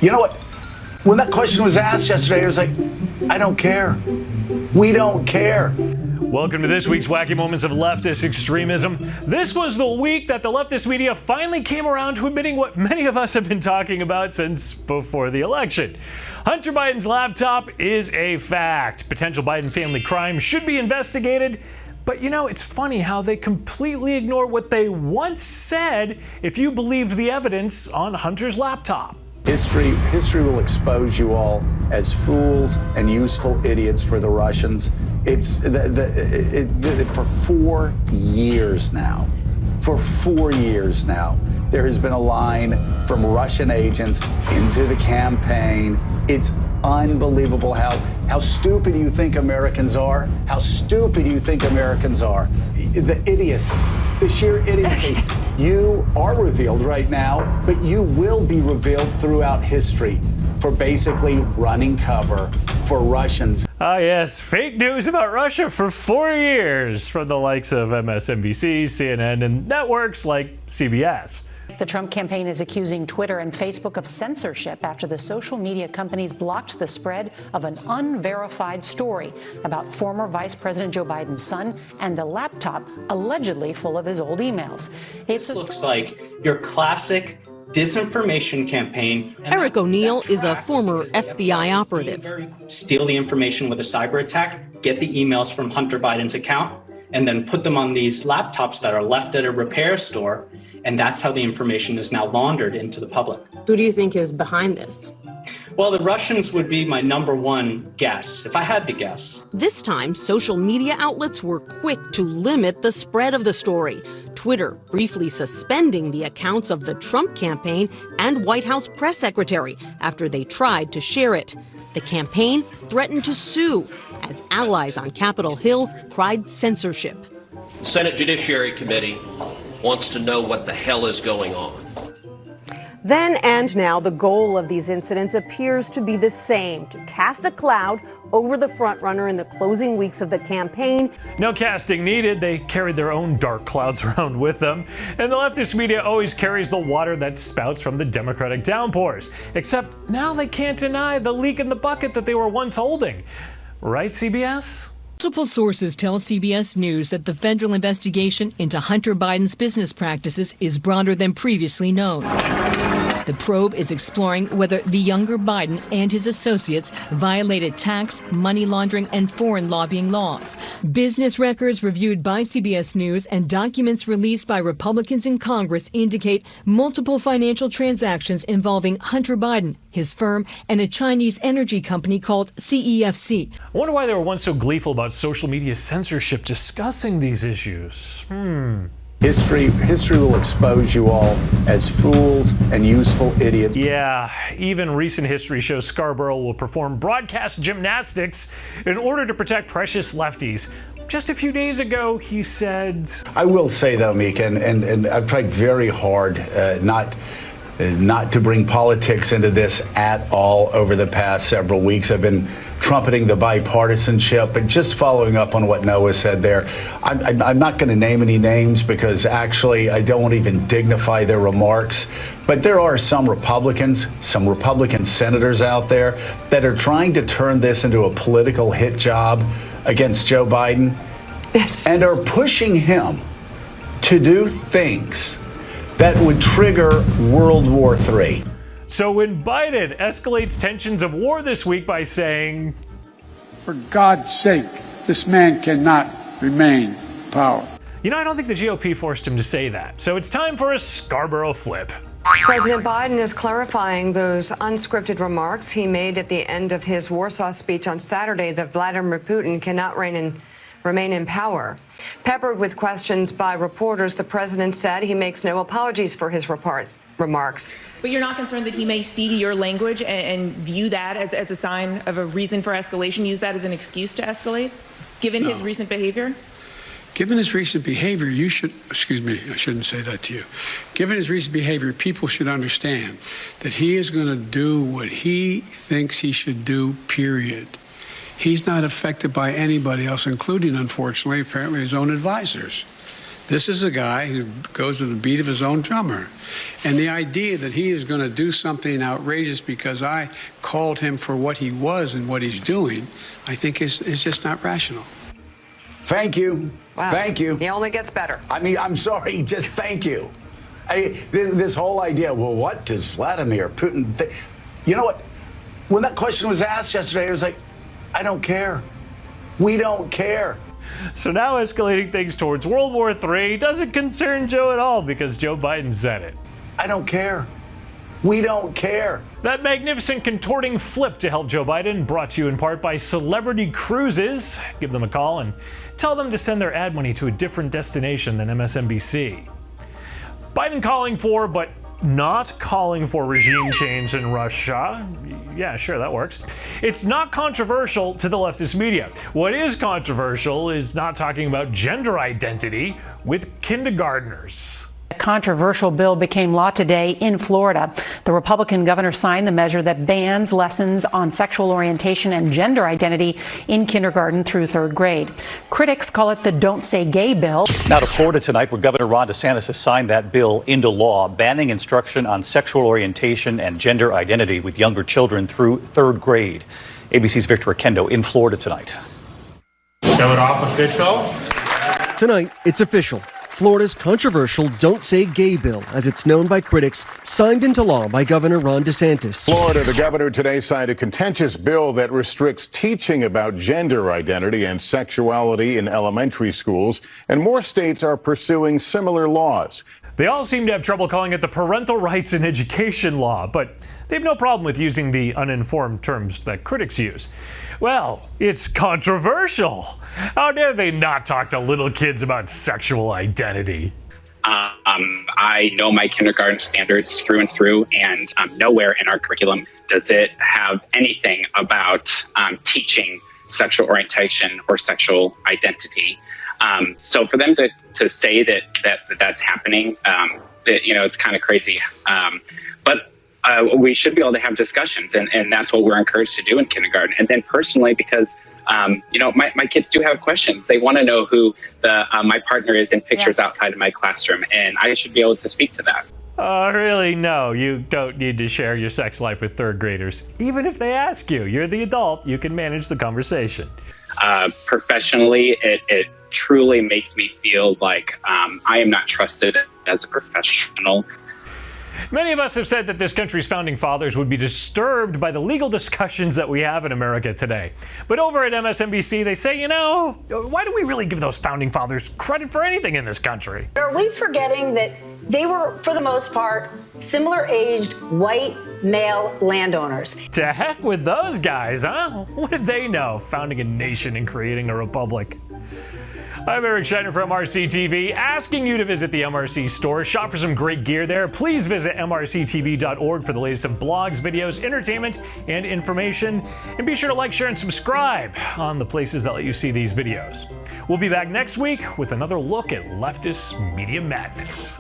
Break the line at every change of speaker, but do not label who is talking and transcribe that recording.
You know what? When that question was asked yesterday, I was like, I don't care. We don't care.
Welcome to this week's Wacky Moments of Leftist Extremism. This was the week that the leftist media finally came around to admitting what many of us have been talking about since before the election. Hunter Biden's laptop is a fact. Potential Biden family crime should be investigated. But you know, it's funny how they completely ignore what they once said if you believed the evidence on Hunter's laptop.
History will expose you all as fools and useful idiots for the Russians. It's for 4 years now. For 4 years now, there has been a line from Russian agents into the campaign. It's unbelievable how stupid you think Americans are. How stupid you think Americans are. The idiocy, the sheer idiocy. You are revealed right now, but you will be revealed throughout history for basically running cover for Russians.
Ah, yes, fake news about Russia for 4 years from the likes of MSNBC, CNN, and networks like CBS.
The Trump campaign is accusing Twitter and Facebook of censorship after the social media companies blocked the spread of an unverified story about former Vice President Joe Biden's son and a laptop allegedly full of his old emails.
It looks like your classic disinformation campaign.
Eric O'Neill is a former FBI operative.
Steal the information with a cyber attack, get the emails from Hunter Biden's account, and then put them on these laptops that are left at a repair store. And that's how the information is now laundered into the public.
Who do you think is behind this?
Well, the Russians would be my number one guess, if I had to guess.
This time, social media outlets were quick to limit the spread of the story. Twitter briefly suspending the accounts of the Trump campaign and White House press secretary after they tried to share it. The campaign threatened to sue as allies on Capitol Hill cried censorship.
Senate Judiciary Committee wants to know what the hell is going on.
Then and now, the goal of these incidents appears to be the same, to cast a cloud over the frontrunner in the closing weeks of the campaign.
No casting needed. They carried their own dark clouds around with them. And the leftist media always carries the water that spouts from the Democratic downpours. Except now they can't deny the leak in the bucket that they were once holding. Right, CBS?
Multiple sources tell CBS News that the federal investigation into Hunter Biden's business practices is broader than previously known. The probe is exploring whether the younger Biden and his associates violated tax, money laundering, and foreign lobbying laws. Business records reviewed by CBS News and documents released by Republicans in Congress indicate multiple financial transactions involving Hunter Biden, his firm, and a Chinese energy company called CEFC.
I wonder why they were once so gleeful about social media censorship discussing these issues.
History will expose you all as fools and useful idiots.
Yeah, even recent history shows Scarborough will perform broadcast gymnastics in order to protect precious lefties. Just a few days ago, he said...
I will say, though, Mika, and I've tried very hard not to bring politics into this at all over the past several weeks. I've been trumpeting the bipartisanship, but just following up on what Noah said there, I'm not going to name any names because actually I don't even dignify their remarks, but there are some Republican senators out there that are trying to turn this into a political hit job against Joe Biden and are pushing him to do things that would trigger World War III.
So when Biden escalates tensions of war this week by saying,
"For God's sake, this man cannot remain in power."
You know, I don't think the GOP forced him to say that. So it's time for a Scarborough Flip.
President Biden is clarifying those unscripted remarks he made at the end of his Warsaw speech on Saturday that Vladimir Putin cannot remain in power. Peppered with questions by reporters, the president said he makes no apologies for his remarks.
But you're not concerned that he may see your language and view that as a sign of a reason for escalation, use that as an excuse to escalate, given his recent behavior?
Given his recent behavior, you should, excuse me, I shouldn't say that to you. Given his recent behavior, people should understand that he is going to do what he thinks he should do, period. He's not affected by anybody else, including, unfortunately, apparently his own advisors. This is a guy who goes to the beat of his own drummer. And the idea that he is going to do something outrageous because I called him for what he was and what he's doing, I think is just not rational.
Thank you.
Wow.
Thank you.
He only gets better.
I mean, I'm sorry, just thank you. This whole idea, well, what does Vladimir Putin think? You know what? When that question was asked yesterday, I was like, I don't care. We don't care.
So now escalating things towards World War III doesn't concern Joe at all because Joe Biden said it.
I don't care. We don't care.
That magnificent contorting flip to help Joe Biden, brought to you in part by Celebrity Cruises. Give them a call and tell them to send their ad money to a different destination than MSNBC. Biden calling for, but not calling for regime change in Russia. Yeah, sure, that works. It's not controversial to the leftist media. What is controversial is not talking about gender identity with kindergartners.
A controversial bill became law today in Florida. The Republican governor signed the measure that bans lessons on sexual orientation and gender identity in kindergarten through third grade. Critics call it the Don't Say Gay bill.
Now to Florida tonight, where Governor Ron DeSantis has signed that bill into law, banning instruction on sexual orientation and gender identity with younger children through third grade. ABC's Victor Akendo in Florida tonight.
Show it off, official.
Tonight, it's official. Florida's controversial Don't Say Gay bill, as it's known by critics, signed into law by Governor Ron DeSantis.
Florida, the governor today signed a contentious bill that restricts teaching about gender identity and sexuality in elementary schools, and more states are pursuing similar laws.
They all seem to have trouble calling it the parental rights in education law, but they have no problem with using the uninformed terms that critics use. Well, it's controversial. How dare they not talk to little kids about sexual identity?
I know my kindergarten standards through and through, and nowhere in our curriculum does it have anything about teaching sexual orientation or sexual identity. So for them to say that's happening, it's kind of crazy. But we should be able to have discussions, and that's what we're encouraged to do in kindergarten. And then personally, because my kids do have questions. They want to know who my partner is in pictures outside of my classroom, and I should be able to speak to that.
Really? No, you don't need to share your sex life with third graders. Even if they ask you, you're the adult, you can manage the conversation.
Professionally, it truly makes me feel like I am not trusted as a professional.
Many of us have said that this country's founding fathers would be disturbed by the legal discussions that we have in America today. But over at MSNBC, they say, why do we really give those founding fathers credit for anything in this country?
Are we forgetting that they were, for the most part, similar-aged white male landowners?
To heck with those guys, huh? What did they know, founding a nation and creating a republic? I'm Eric Scheiner from MRCTV, asking you to visit the MRC Store, shop for some great gear there. Please visit MRCTV.org for the latest of blogs, videos, entertainment, and information. And be sure to like, share, and subscribe on the places that let you see these videos. We'll be back next week with another look at leftist media madness.